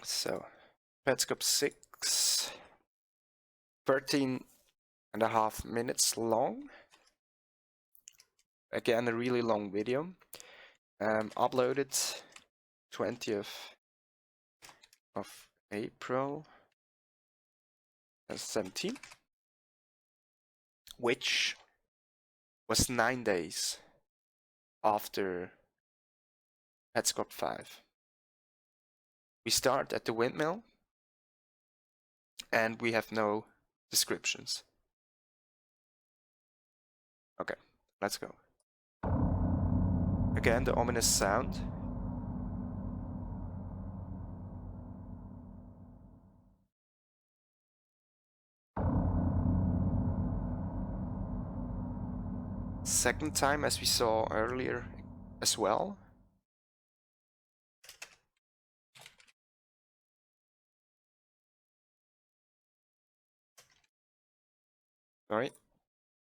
So, Petscop 6, 13.5 minutes long. Again, a really long video. Uploaded 20th of April 2017, which was 9 days after Petscop 5. We start at the windmill, and we have no descriptions. Okay, let's go. Again, the ominous sound. Second time, as we saw earlier as well. Sorry,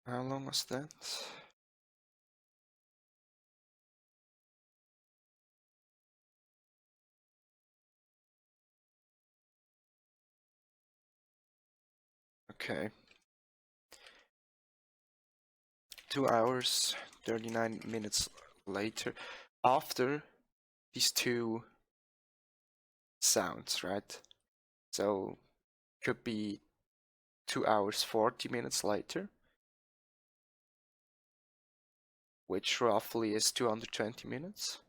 how long was that? Okay. 2 hours, 39 minutes later, after these two sounds, right? So, could be 2 hours, 40 minutes later, which roughly is 220 minutes.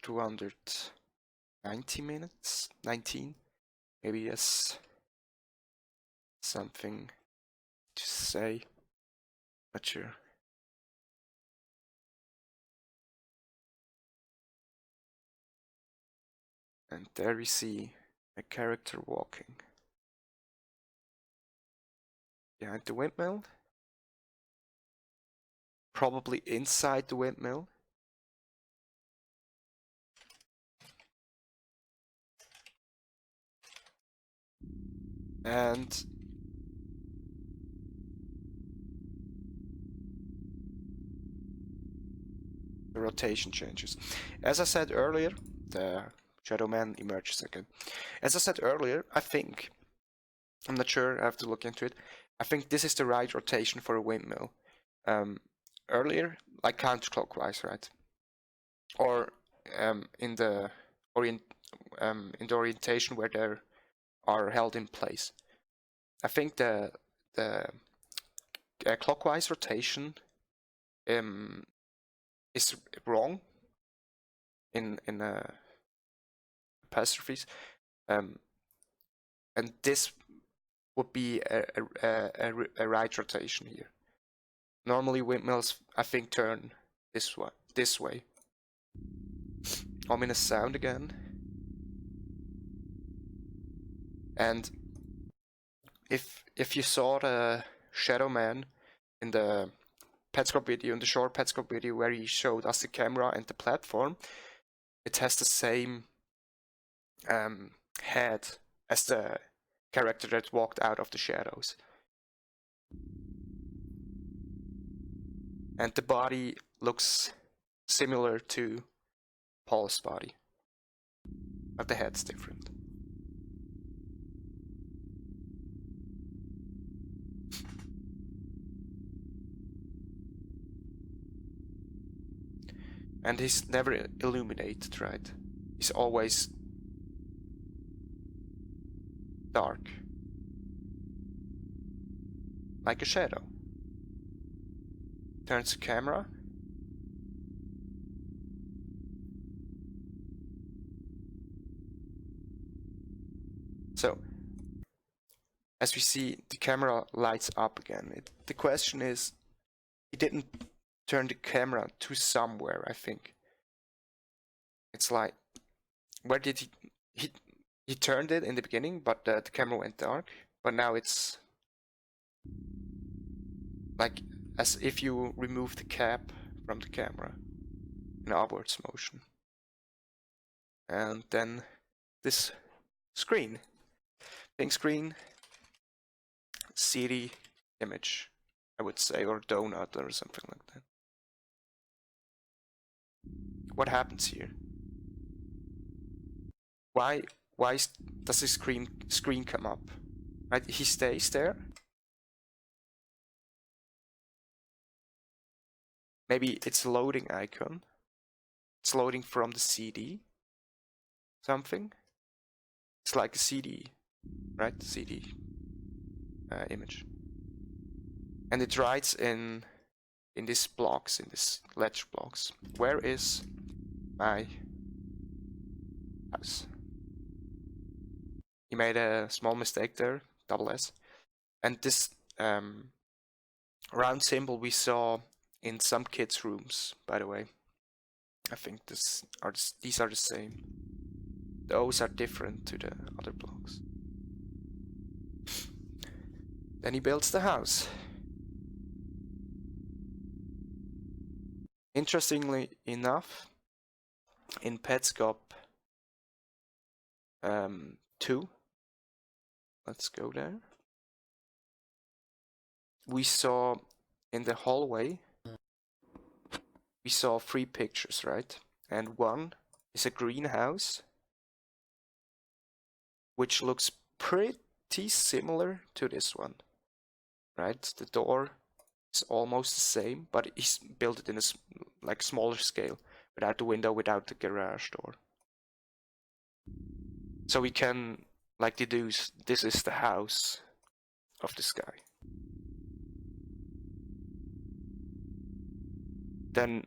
290 minutes, 19, maybe yes, something to say, not sure. And there we see a character walking behind the windmill, probably inside the windmill. And the rotation changes. As I said earlier, the Shadow Man emerges again. As I said earlier, I think, I'm not sure, I have to look into it, I think this is the right rotation for a windmill. Earlier, like counterclockwise, right? Or in the orientation where they are held in place. I think the clockwise rotation is wrong in apostrophes, and this would be a right rotation here. Normally windmills, I think, turn this way. Ominous sound again. And if you saw the Shadow Man in the Petscop video, in the short Petscop video where he showed us the camera and the platform, it has the same head as the character that walked out of the shadows. And the body looks similar to Paul's body, but the head's different. And he's never illuminated, right? He's always dark, like a shadow. Turns the camera. So, as we see, the camera lights up again. The question is, he didn't turn the camera to somewhere, I think. It's like, where did he turned it in the beginning, but the camera went dark, but now it's like as if you remove the cap from the camera in upwards motion. And then this screen, pink screen, city image, I would say, or donut or something like that. What happens here? Why does his screen come up? Right, he stays there. Maybe it's a loading icon. It's loading from the CD. Something. It's like a CD, right? CD image. And it writes in these blocks, in these ledger blocks. Where is my house? He made a small mistake there, double S. And this round symbol we saw in some kids' rooms, by the way. I think these are the same. Those are different to the other blocks. Then he builds the house. Interestingly enough, in Petscop 2, let's go there. We saw in the hallway, we saw 3 pictures, right? And one is a greenhouse, which looks pretty similar to this one, right? The door is almost the same, but he's built it in a like smaller scale, without the window, without the garage door. So we can like deduce this is the house of this guy. Then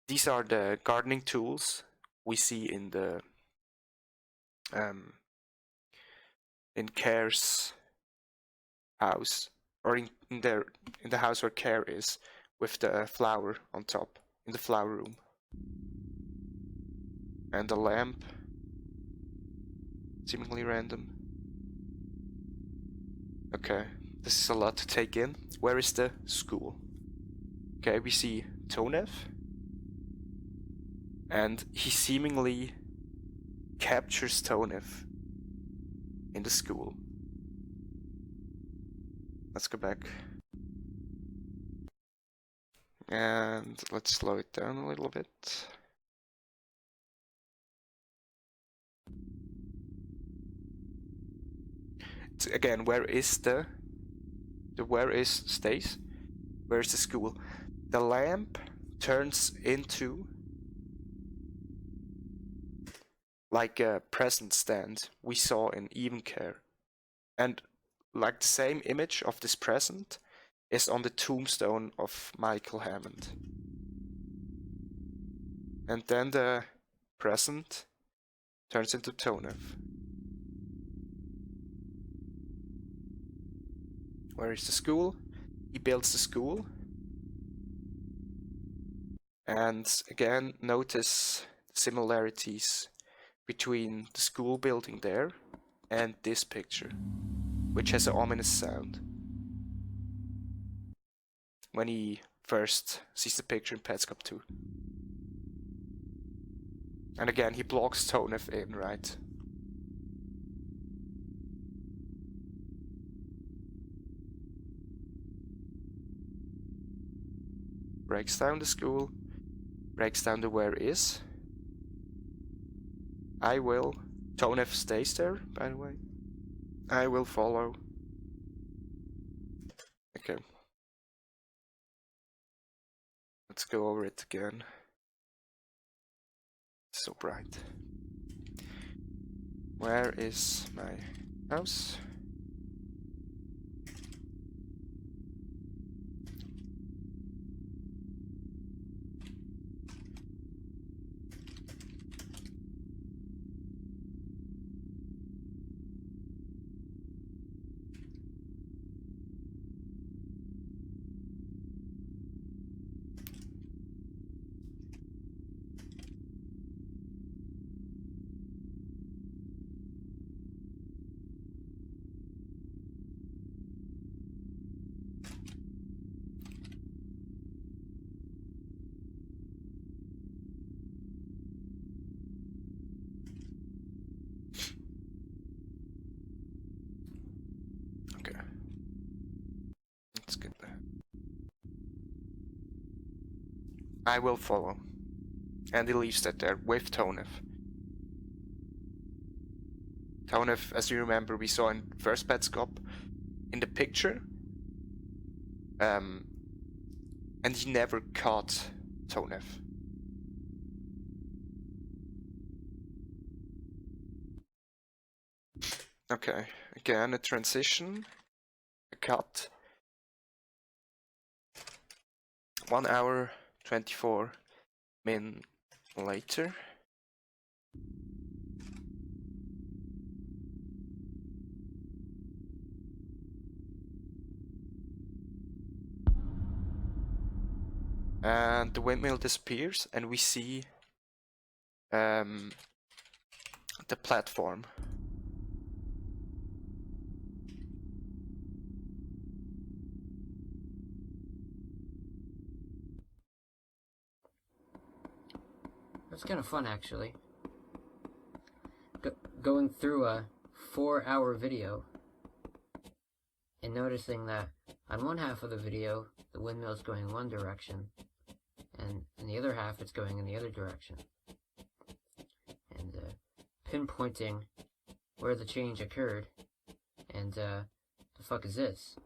these are the gardening tools we see in the in Care's house, or in the house where Care is, with the flower on top in the flower room. And the lamp, seemingly random. Okay, this is a lot to take in. Where is the school? Okay, we see Tonev, and he seemingly captures Tonev in the school. Let's go back. And let's slow it down a little bit. Again, where is the where is stays? Where's the school? The lamp turns into like a present stand we saw in Even Care. And like the same image of this present is on the tombstone of Michael Hammond. And then the present turns into Tonev. Where is the school? He builds the school. And again, notice similarities between the school building there and this picture, which has an ominous sound. When he first sees the picture in Petscop 2. And again, he blocks Tonev in, right? Breaks down the school, breaks down the where is. I will. Tonev stays there, by the way. I will follow. Okay. Let's go over it again. It's so bright. Where is my house? Okay. Let's get that. I will follow. And he leaves that there with Tonev. Tonef, as you remember, we saw in first Petscop in the picture. And he never caught Tonef. Okay, again a transition, a cut. 1 hour 24 min later. And the windmill disappears, and we see the platform. That's kind of fun, actually. Going through a 4-hour video and noticing that on one half of the video, the windmill's going in one direction, and in the other half, it's going in the other direction. And pinpointing where the change occurred, and the fuck is this?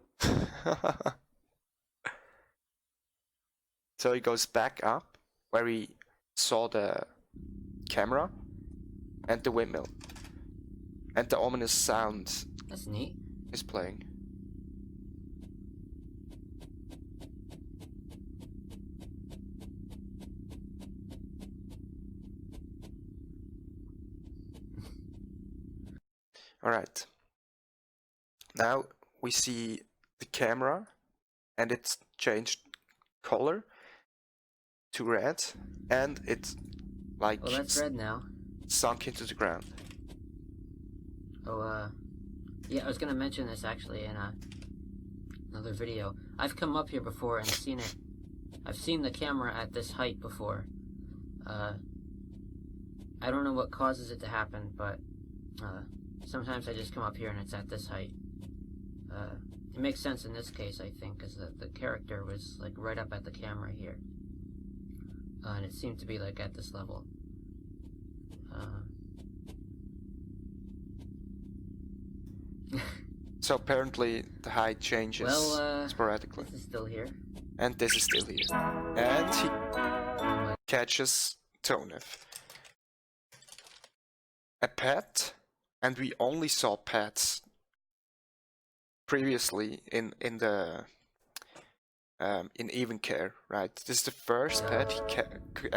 So he goes back up where he saw the camera and the windmill, and the ominous sound. That's neat. Is playing. All right. Now we see the camera, and it's changed color to red, and it's like well, that's red now. Sunk into the ground. Oh, yeah, I was gonna mention this actually in another video. I've come up here before and seen it. I've seen the camera at this height before. I don't know what causes it to happen, but sometimes I just come up here and it's at this height. It makes sense in this case, I think, because the character was like right up at the camera here. And it seemed to be like at this level. So apparently the height changes sporadically. This is still here. And this is still here. And he catches Tonef. A pet, and we only saw pets previously in the in Even Care, right? This is the first pet he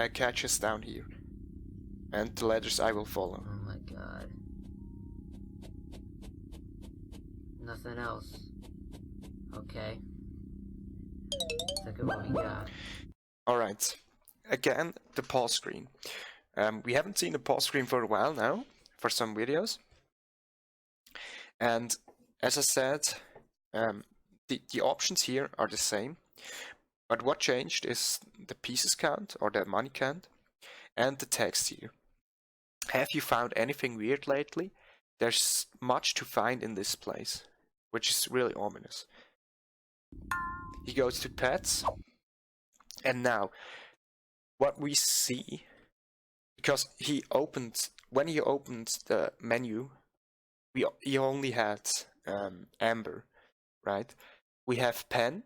catches down here. And the letters I will follow. Oh my god. Nothing else. Okay. Look at what we got. Alright. Again, the pause screen. We haven't seen the pause screen for a while now, for some videos. And as I said, the options here are the same. But what changed is the pieces count, or the money count, and the text here. Have you found anything weird lately? There's much to find in this place, which is really ominous. He goes to pets, and now what we see, because when he opened the menu, he only had Amber, right? We have Pen,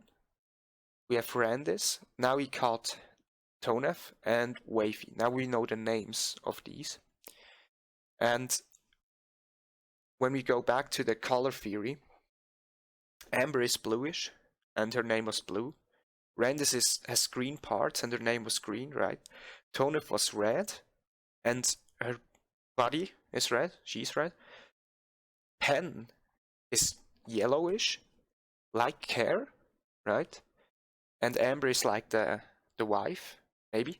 we have Randis, now he caught Tonef and Wavy. Now we know the names of these. And when we go back to the color theory, Amber is bluish, and her name was Blue. Randis has green parts, and her name was Green, right? Tonef was red, and her body is red. She's red. Pen is yellowish, like Care, right? And Amber is like the wife, maybe.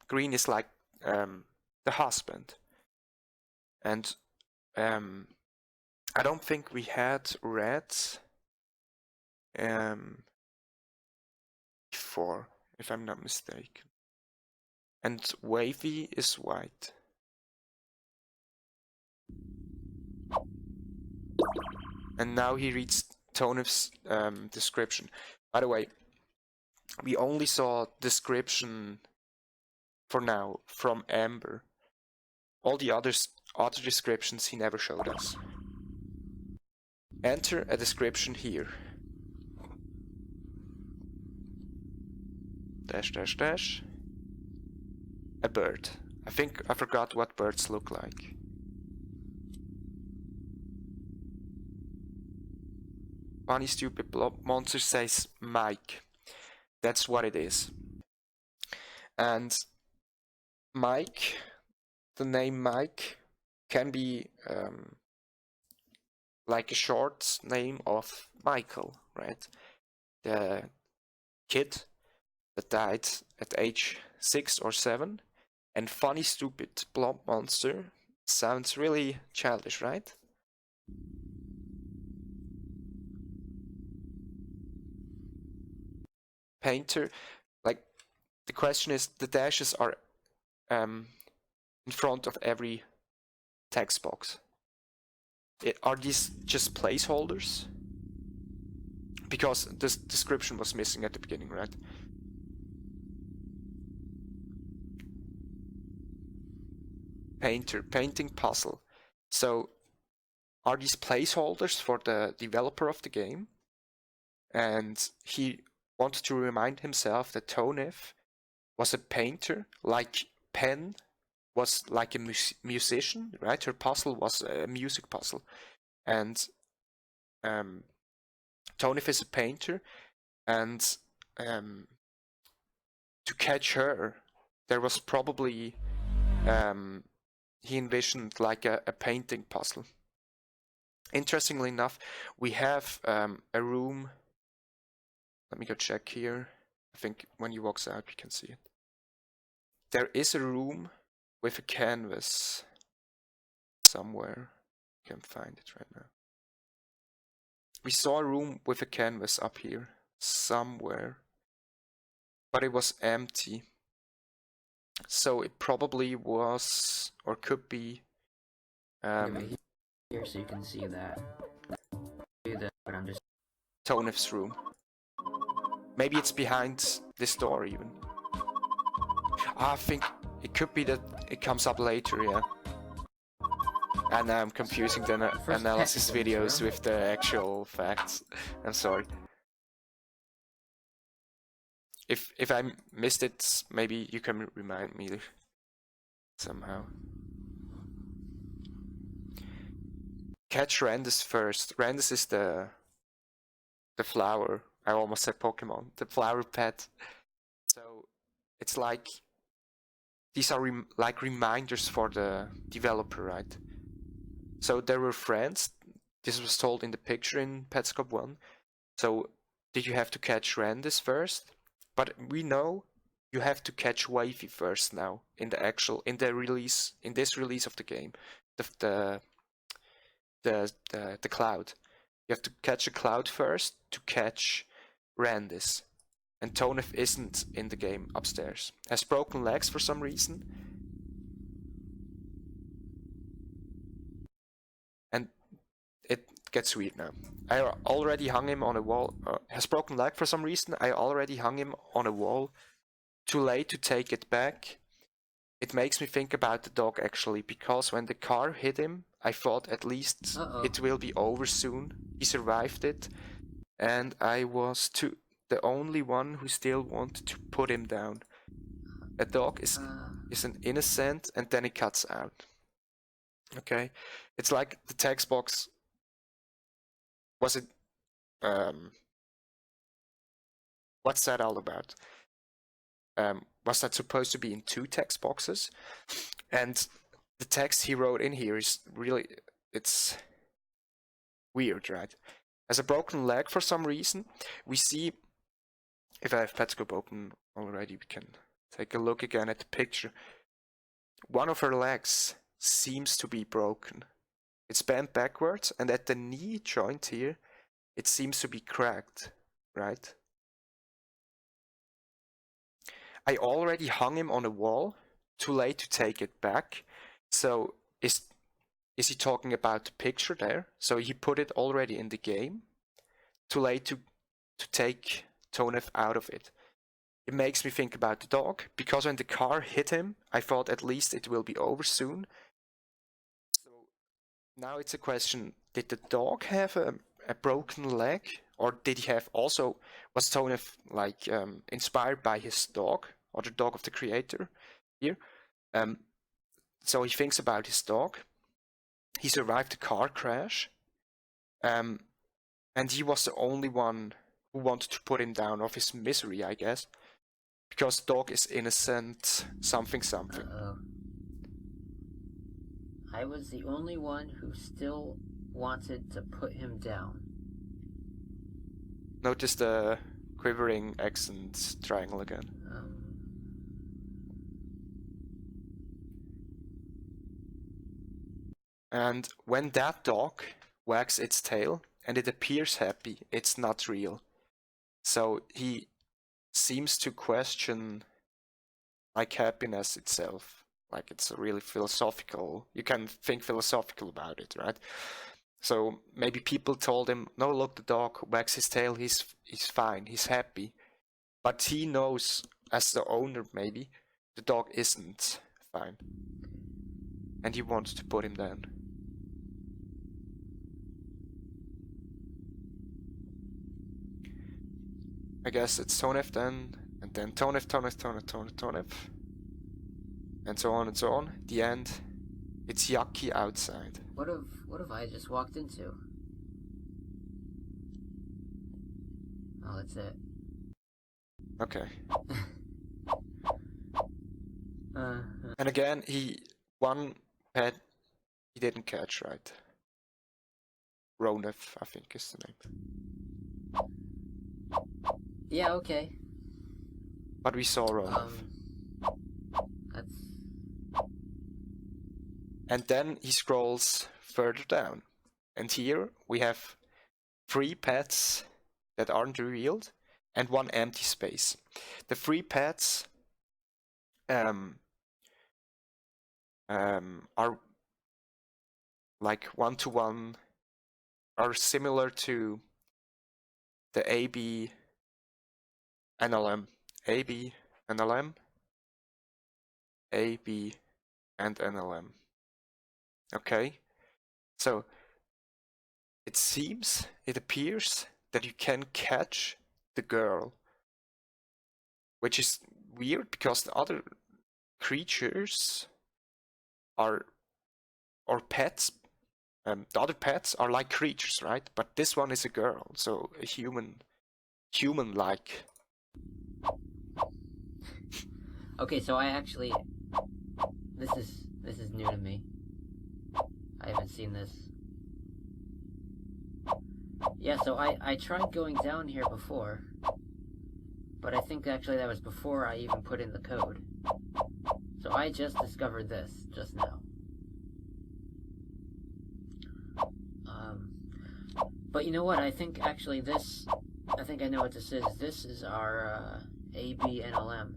Green is like the husband. And I don't think we had red before, if I'm not mistaken. And Wavy is white. And now he reads Tonef's description. By the way, we only saw description for now from Amber. All the others other descriptions he never showed us. Enter a description here. Dash, dash, dash. A bird. I think I forgot what birds look like. Funny stupid blob monster says Mike. That's what it is. And Mike, the name Mike, can be like a short name of Michael, right? The kid that died at age 6 or 7. And funny stupid blob monster sounds really childish, right? Painter, like, the question is, the dashes are in front of every text box. Are these just placeholders? Because this description was missing at the beginning, right? Painter, painting puzzle. So, are these placeholders for the developer of the game? And he wanted to remind himself that Tonef was a painter, like Pen was like a musician, right? Her puzzle was a music puzzle. And Tonef is a painter, and to catch her, there was probably he envisioned like a painting puzzle. Interestingly enough, we have a room. Let me go check here. I think when he walks out, we can see it. There is a room with a canvas somewhere. Can't find it right now. We saw a room with a canvas up here somewhere, but it was empty. So it probably was, or could be, here so you can see that. Do that, but I'm just Tonef's room. Maybe it's behind this door even. I think it could be that it comes up later, yeah. And now I'm confusing the analysis videos with the actual facts. I'm sorry. If I missed it, maybe you can remind me somehow. Catch Randus first. Randus is the flower. I almost said Pokemon. The flower pet. So it's like these are like reminders for the developer, right? So there were friends. This was told in the picture in Petscop 1. So did you have to catch Randus first? But we know you have to catch Wavy first now in this release of the game. The cloud. You have to catch a cloud first to catch Randus. And Tonef isn't in the game upstairs. Has broken legs for some reason. And it gets weird now. I already hung him on a wall. Has broken leg for some reason. I already hung him on a wall. Too late to take it back. It makes me think about the dog actually, because when the car hit him, I thought at least it will be over soon. He survived it, and I was the only one who still wanted to put him down. A dog is an innocent, and then it cuts out. Okay, it's like the text box. Was it? What's that all about? Was that supposed to be in 2 text boxes? And the text he wrote in here is really, it's weird, right? Has a broken leg for some reason. We see, if I have Petscop open already, we can take a look again at the picture. One of her legs seems to be broken. It's bent backwards, and at the knee joint here, it seems to be cracked, right? I already hung him on a wall. Too late to take it back. So is he talking about the picture there? So he put it already in the game. Too late to take Tonef out of it. It makes me think about the dog, because when the car hit him, I thought at least it will be over soon. Now it's a question, did the dog have a broken leg? Or did he have also, was Tonef like inspired by his dog, or the dog of the creator here? So he thinks about his dog. He survived a car crash. And he was the only one who wanted to put him down of his misery, I guess. Because dog is innocent, something. Uh-oh. I was the only one who still wanted to put him down. Notice the quivering accent triangle again. And when that dog wags its tail and it appears happy, it's not real. So he seems to question like happiness itself. Like it's a really philosophical, you can think philosophical about it, right? So maybe people told him, no, look, the dog wags his tail, he's fine, he's happy. But he knows, as the owner maybe, the dog isn't fine. And he wants to put him down. I guess it's Tonef then, and then Tonef, and so on and so on. The end, it's yucky outside. What have I just walked into? Oh, that's it. Okay. And again, one pet he didn't catch, right? Ronef, I think is the name. Yeah, okay. But we saw Ronef. That's... And then he scrolls further down. And here we have 3 pets that aren't revealed and 1 empty space. The 3 pets are like one-to-one, are similar to the AB NLM. AB NLM, AB and NLM. Okay, so it appears that you can catch the girl, which is weird because the other creatures are, or pets, the other pets are like creatures, right? But this one is a girl, so a human-like. Okay, so I actually... This is new to me. I haven't seen this. Yeah, so I tried going down here before, but I think actually that was before I even put in the code. So I just discovered this just now. But you know what? I think actually this... I think I know what this is. This is our ABNLM.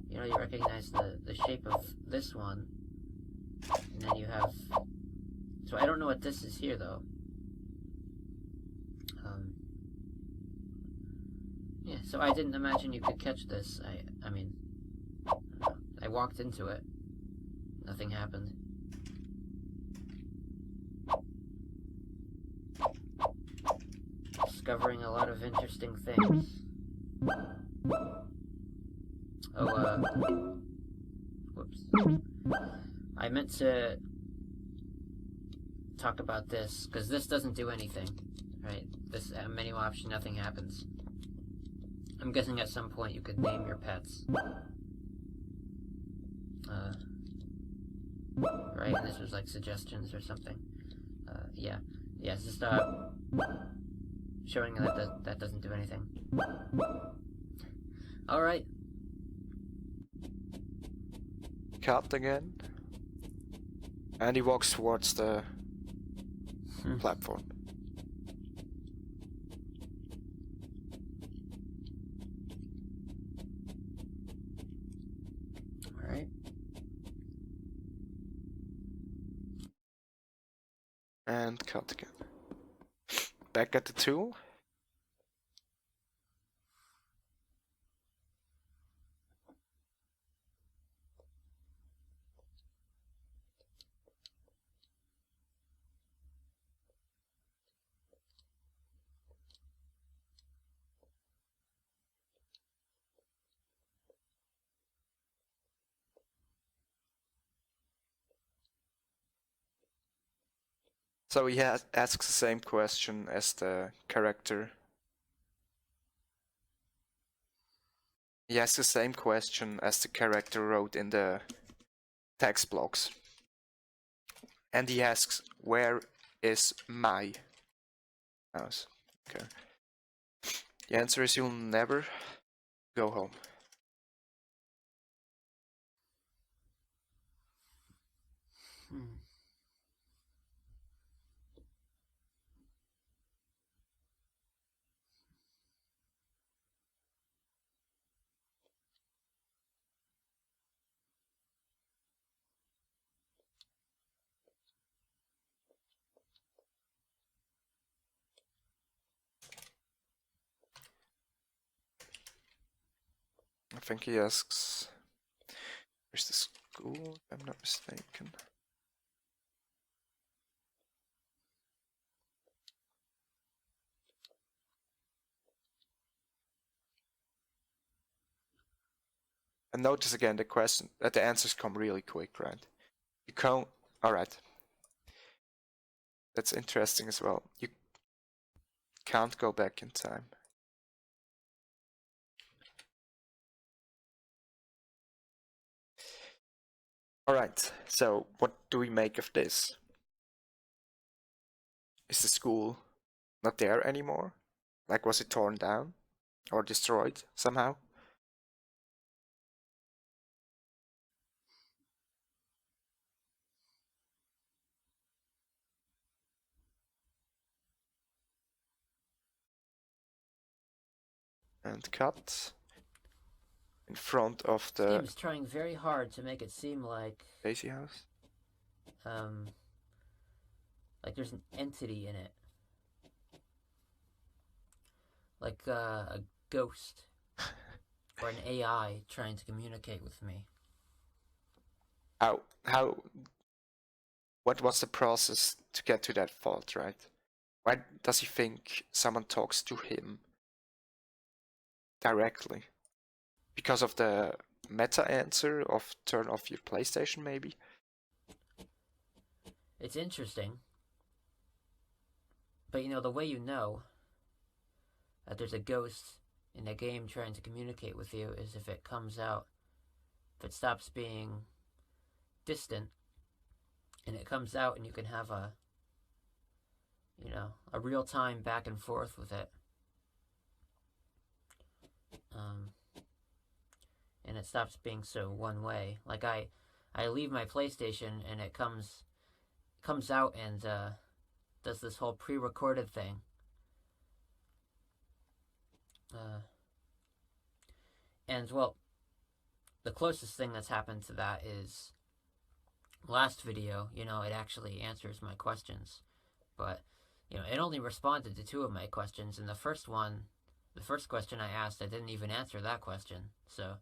You know, you recognize the shape of this one, and then you have... So I don't know what this is here, though. Yeah, so I didn't imagine you could catch this. I mean, I walked into it. Nothing happened. Discovering a lot of interesting things. Oh, whoops. I meant to talk about this, because this doesn't do anything, right? This menu option, nothing happens. I'm guessing at some point you could name your pets. Right, and this was like suggestions or something. Yeah. Yeah, it's just, showing that doesn't do anything. Alright. Cut again. And he walks towards the platform. Alright. And cut again. Back at the tool. So he asks the same question as the character. He asks the same question as the character wrote in the text blocks. And he asks, where is my house? Okay. The answer is you'll never go home. I think he asks, where's the school, if I'm not mistaken. And notice again the answers come really quick, right? You can't, alright. That's interesting as well. You can't go back in time. Alright, so what do we make of this? Is the school not there anymore? Like, was it torn down? Or destroyed somehow? And cut in front of This game the is trying very hard to make it seem like Daisy house. Like there's an entity in it, like a ghost or an AI trying to communicate with me. What was the process to get to that thought, right? Why does he think someone talks to him directly? Because of the meta answer of turn off your PlayStation, maybe? It's interesting, but you know, the way you know that there's a ghost in a game trying to communicate with you is if it comes out, if it stops being distant, and it comes out and you can have a, you know, a real-time back and forth with it. And it stops being so one way. Like I leave my PlayStation and it comes out and does this whole pre-recorded thing. And well, the closest thing that's happened to that is last video. You know, it actually answers my questions, but you know, it only responded to 2 of my questions, and the first question I asked, I didn't even answer that question. So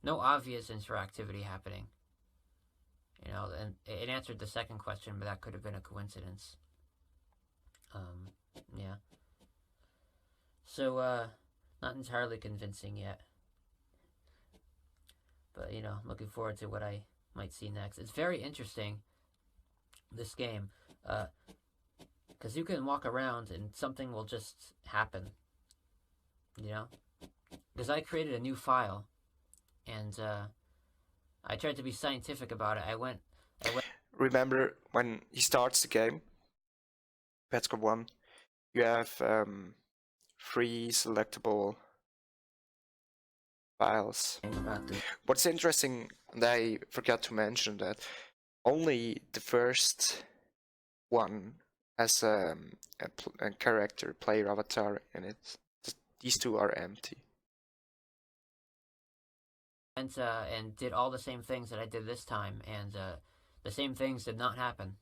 no obvious interactivity happening. You know, and it answered the second question, but that could have been a coincidence. Yeah. So, not entirely convincing yet. But, you know, looking forward to what I might see next. It's very interesting, this game, because you can walk around and something will just happen, you know? Because I created a new file, and I tried to be scientific about it. I went. Remember, when he starts the game, Petscop 1, you have 3 selectable files. What's interesting, and I forgot to mention that only the first one has a character, player avatar in it. These 2 are empty. And did all the same things that I did this time, and the same things did not happen.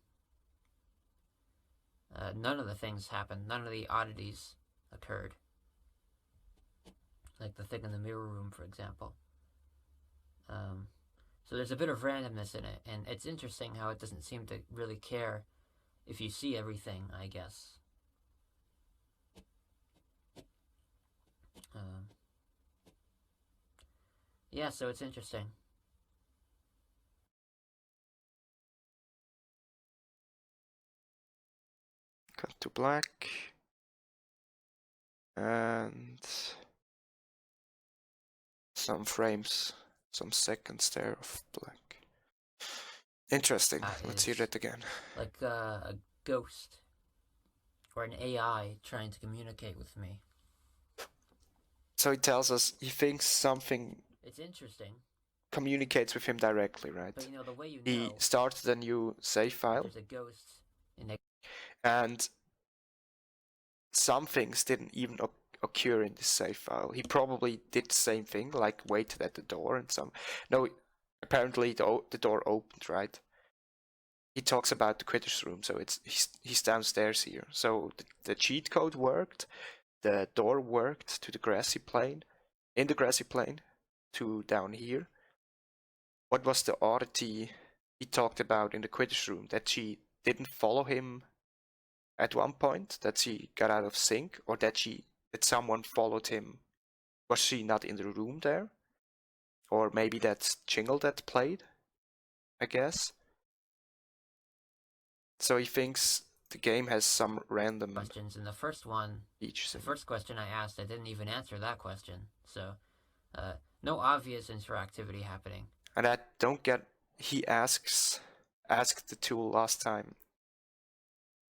None of the things happened. None of the oddities occurred. Like the thing in the mirror room, for example. So there's a bit of randomness in it, and it's interesting how it doesn't seem to really care if you see everything, I guess. Yeah, so it's interesting. cut to black, and some frames, some seconds there of black. Interesting. Let's hear that again. Like a ghost or an AI trying to communicate with me. So he tells us he thinks something. It's interesting. Communicates with him directly, right? But the way he started a new save file. There's a ghost in and some things didn't even occur in this save file. He probably did the same thing, like waited at the door and some. No, apparently the door opened, right? He talks about the Quitter's room, so he's downstairs here. So the cheat code worked, the door worked to the grassy plane, in the grassy plane, to down here. What was the oddity he talked about in the Quitter's room? That she didn't follow him at one point, that she got out of sync, or that someone followed him. Was she not in the room there? Or maybe that's Jingle that played, I guess. So he thinks the game has some random questions. In the first one, the first question I asked, I didn't even answer that question. So, no obvious interactivity happening. And I don't get. He asked the tool last time,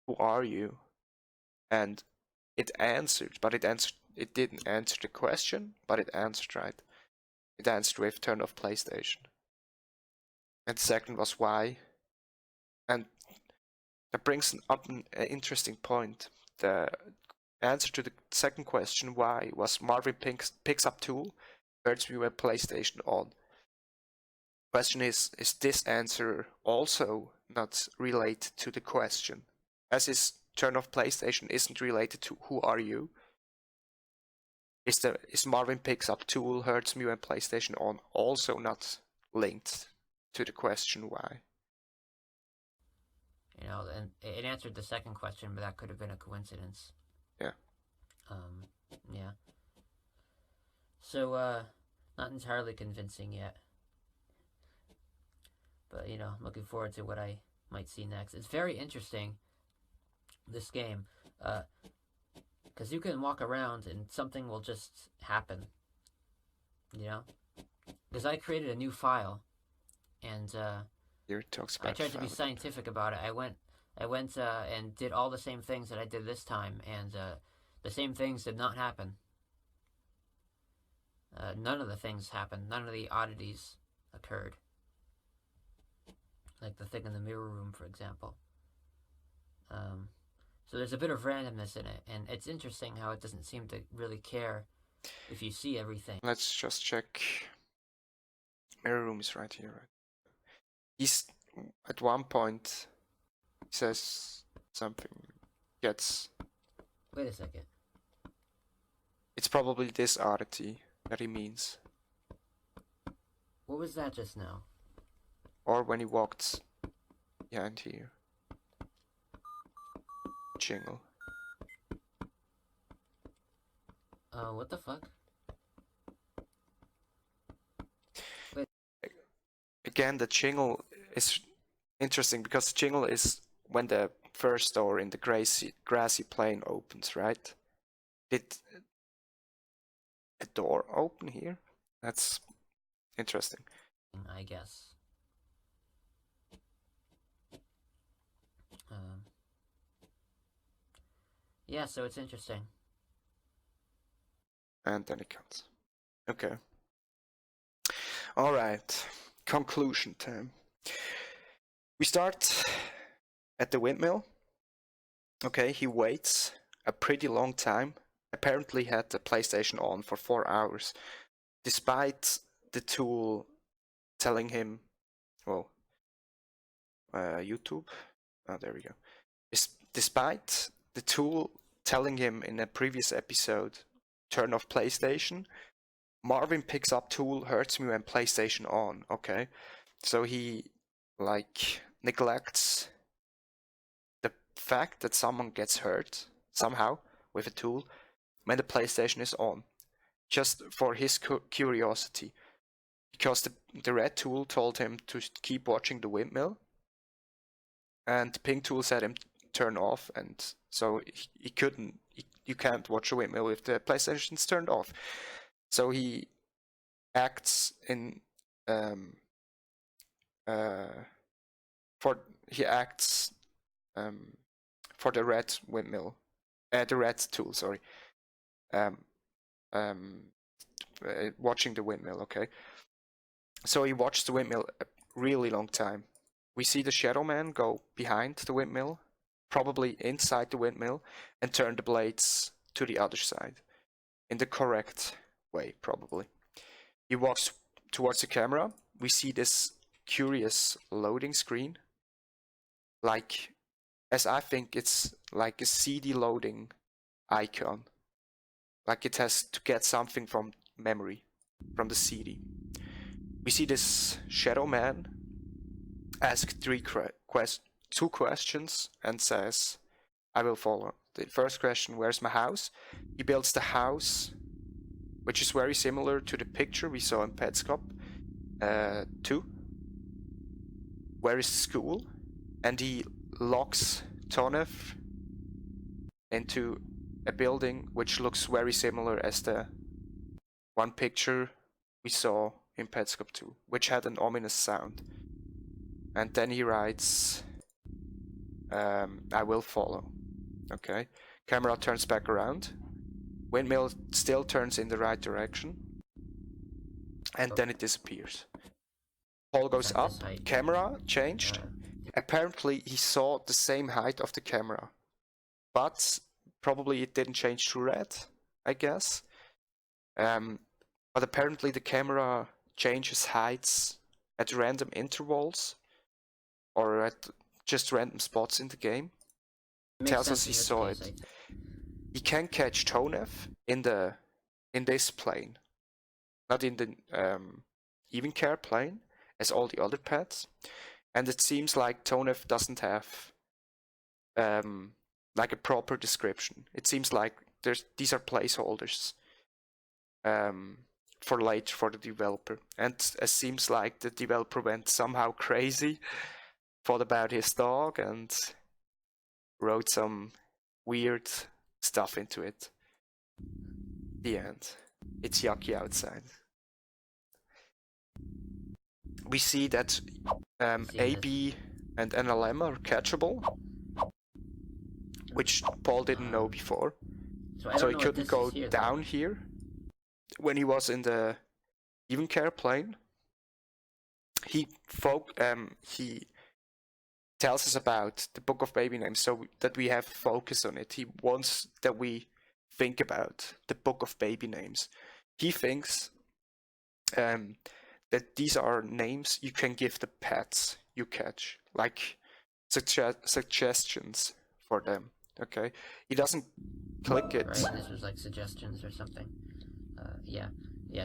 "Who are you?" And it answered, but it didn't answer the question, but it answered right. It answered with turn off PlayStation. And the second was why. And that brings up an interesting point. The answer to the second question, why, was Marvin picks up tool, hurts me with PlayStation on. Question is this answer also not related to the question? As is turn off PlayStation isn't related to who are you? Is Marvin picks up tool, hurts me when PlayStation on also not linked to the question why? And it answered the second question, but that could have been a coincidence. Yeah. Yeah. So, not entirely convincing yet. But, I'm looking forward to what I might see next. It's very interesting, this game, because you can walk around and something will just happen, Because I created a new file, and Here it talks about I tried to be scientific about it. I went and did all the same things that I did this time, and the same things did not happen. None of the things happened. None of the oddities occurred. Like the thing in the mirror room, for example. So there's a bit of randomness in it, and it's interesting how it doesn't seem to really care if you see everything. Let's just check. Mirror room is right here, right? He's at one point says something, gets. Wait a second. It's probably this oddity that he means. What was that just now? Or when he walked behind here. Jingle. What the fuck? Again, the jingle is interesting because the jingle is when the first door in the grassy plain opens, right? Did the door open here? That's interesting. I guess. Yeah, so it's interesting. And then it comes. Okay. All right. Conclusion time. We start at the windmill. Okay, he waits a pretty long time. Apparently had the PlayStation on for 4 hours. Despite the tool telling him, YouTube. Oh, there we go. Despite the tool telling him in a previous episode, turn off PlayStation, Marvin picks up tool, hurts me when PlayStation on. Okay, so he neglects the fact that someone gets hurt somehow with a tool when the PlayStation is on, just for his curiosity, because the red tool told him to keep watching the windmill, and the pink tool said him turn off, and so he couldn't. You can't watch a windmill if the PlayStation's turned off. So he acts in he acts for the red windmill, the red tool. Sorry, watching the windmill. Okay, so he watched the windmill a really long time. We see the Shadow Man go behind the windmill, probably inside the windmill, and turn the blades to the other side, in the correct way, probably. He walks towards the camera. We see this curious loading screen, like, as I think it's like a CD loading icon, like it has to get something from memory, from the CD. We see this Shadow Man ask two questions and says, I will follow. The first question, where's my house? He builds the house, which is very similar to the picture we saw in Petscop 2. Where is school? And he locks Tonev into a building which looks very similar as the one picture we saw in Petscop 2, which had an ominous sound. And then he writes, I will follow. Okay. Camera turns back around. Windmill still turns in the right direction. And then it disappears. Paul goes up. Camera changed. Apparently he saw the same height of the camera. But probably it didn't change to red, I guess. But apparently the camera changes heights at random intervals, or at just random spots in the game. Tells us he saw it. He can catch Tonev in this plane, not in the even care plane as all the other pets. And it seems like Tonev doesn't have like a proper description. It seems like these are placeholders for later for the developer. And it seems like the developer went somehow crazy, thought about his dog, and wrote some weird stuff into it. The end. It's yucky outside. We see that AB and NLM are catchable, which Paul didn't know before. So he couldn't go down here when he was in the even care plane. He tells us about the Book of Baby Names so that we have focus on it. He wants that we think about the Book of Baby Names. He thinks that these are names you can give the pets you catch, like suggestions for them. Okay, he doesn't click it. Right, this was like suggestions or something. Yeah.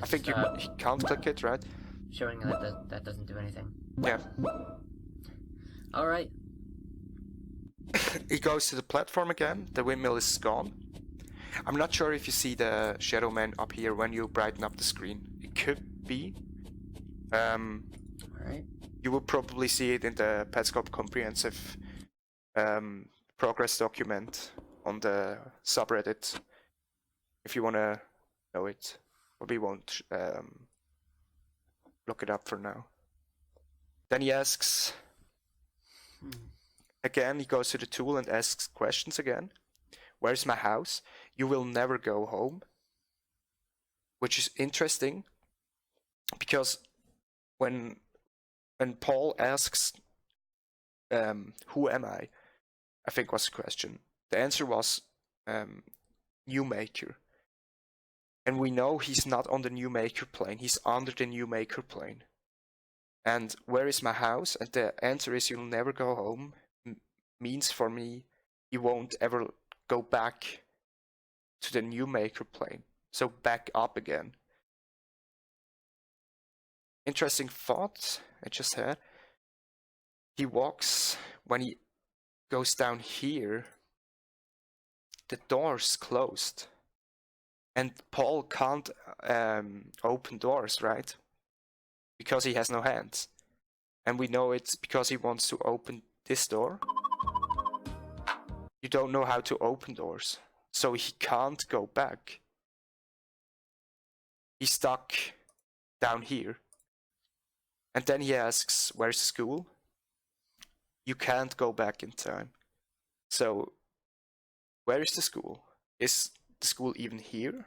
I think you can't click it, right? Showing that doesn't do anything. Yeah. All right. He goes to the platform again. The windmill is gone. I'm not sure if you see the Shadow Man up here when you brighten up the screen. It could be. Alright. You will probably see it in the Petscop comprehensive progress document on the subreddit if you want to know it. But we won't look it up for now. Then he asks again, he goes to the tool and asks questions again. Where's my house? You will never go home. Which is interesting because when Paul asks, who am I think was the question. The answer was New Maker. And we know he's not on the New Maker plane, he's under the New Maker plane. And where is my house? And the answer is you'll never go home. Means for me, you won't ever go back to the New Maker plane. So back up again. Interesting thought I just had. He walks, when he goes down here, the door's closed. And Paul can't open doors, right? Because he has no hands. And we know it's because he wants to open this door. you don't know how to open doors, so he can't go back. He's stuck down here. And then he asks, where's the school? You can't go back in time. So, where is the school? Is the school even here?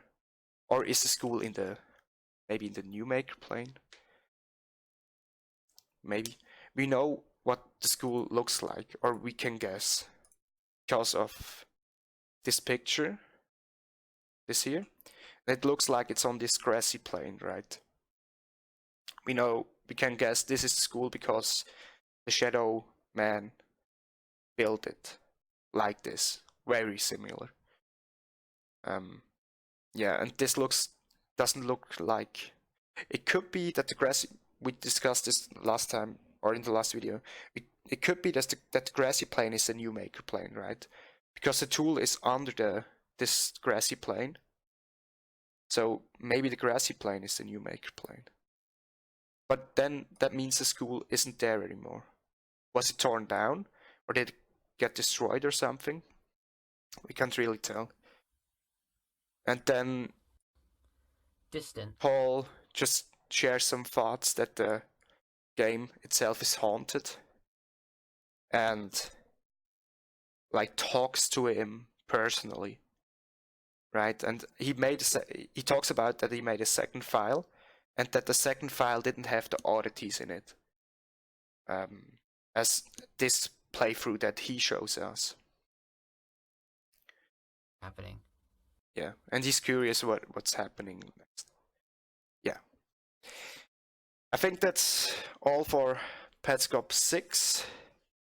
Or is the school in the, maybe in the new maker plane? Maybe. We know what the school looks like, or we can guess, because of this picture, this here. It looks like it's on this grassy plain, right? We know, we can guess this is the school because the shadow man built it like this, very similar. Yeah, and this doesn't look like, it could be that the grassy, we discussed this last time, or in the last video, it could be that the grassy plane is the new maker plane, right? Because the tool is under this grassy plane. So maybe the grassy plane is the new maker plane. But then that means the school isn't there anymore. Was it torn down? Or did it get destroyed or something? We can't really tell. And then Distant. Paul just shares some thoughts that the game itself is haunted. And like talks to him personally. Right? And he talks about that he made a second file, and that the second file didn't have the oddities in it. As this playthrough that he shows us. Happening. Yeah, and he's curious what's happening next. Yeah. I think that's all for Petscop 6.